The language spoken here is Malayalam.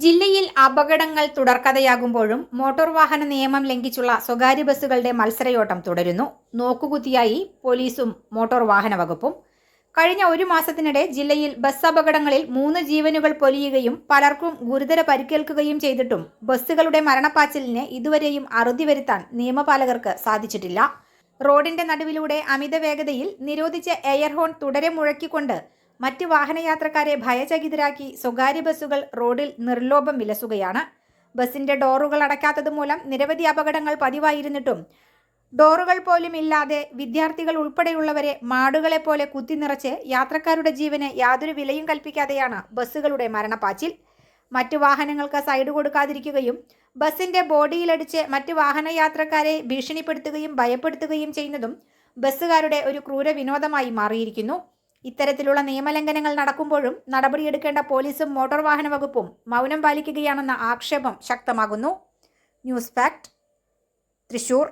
ജില്ലയിൽ അപകടങ്ങൾ തുടർക്കഥയാകുമ്പോഴും മോട്ടോർ വാഹന നിയമം ലംഘിച്ചുള്ള സ്വകാര്യ ബസ്സുകളുടെ മത്സരയോട്ടം തുടരുന്നു. നോക്കുകുത്തിയായി പോലീസും മോട്ടോർ വാഹന വകുപ്പും. കഴിഞ്ഞ ഒരു മാസത്തിനിടെ ജില്ലയിൽ ബസ് അപകടങ്ങളിൽ 3 ജീവനുകൾ പൊലിയുകയും പലർക്കും ഗുരുതര പരിക്കേൽക്കുകയും ചെയ്തിട്ടും ബസ്സുകളുടെ മരണപ്പാച്ചിലിന് ഇതുവരെയും അറുതി വരുത്താൻ നിയമപാലകർക്ക് സാധിച്ചിട്ടില്ല. റോഡിന്റെ നടുവിലൂടെ അമിത വേഗതയിൽ നിരോധിച്ച എയർ ഹോൺ തുടരെ മുഴക്കിക്കൊണ്ട് മറ്റ് വാഹനയാത്രക്കാരെ ഭയചകിതരാക്കി സ്വകാര്യ ബസ്സുകൾ റോഡിൽ നിർലോഭം വിലസുകയാണ്. ബസിന്റെ ഡോറുകൾ അടയ്ക്കാത്തത് മൂലം നിരവധി അപകടങ്ങൾ പതിവായിരുന്നിട്ടും ഡോറുകൾ പോലും ഇല്ലാതെ വിദ്യാർത്ഥികൾ ഉൾപ്പെടെയുള്ളവരെ മാടുകളെപ്പോലെ കുത്തിനിറച്ച് യാത്രക്കാരുടെ ജീവന് യാതൊരു വിലയും കൽപ്പിക്കാതെയാണ് ബസ്സുകളുടെ മരണപ്പാച്ചിൽ. മറ്റു വാഹനങ്ങൾക്ക് സൈഡ് കൊടുക്കാതിരിക്കുകയും ബസിന്റെ ബോഡിയിലടിച്ച് മറ്റ് വാഹനയാത്രക്കാരെ ഭീഷണിപ്പെടുത്തുകയും ഭയപ്പെടുത്തുകയും ചെയ്യുന്നതും ബസ്സുകാരുടെ ഒരു ക്രൂര വിനോദമായി മാറിയിരിക്കുന്നു. ഇത്തരത്തിലുള്ള നിയമലംഘനങ്ങൾ നടക്കുമ്പോഴും നടപടിയെടുക്കേണ്ട പോലീസും മോട്ടോർ വാഹന വകുപ്പും മൗനം പാലിക്കുകയാണെന്ന ആക്ഷേപം ശക്തമാകുന്നു. News fact, Thrissur.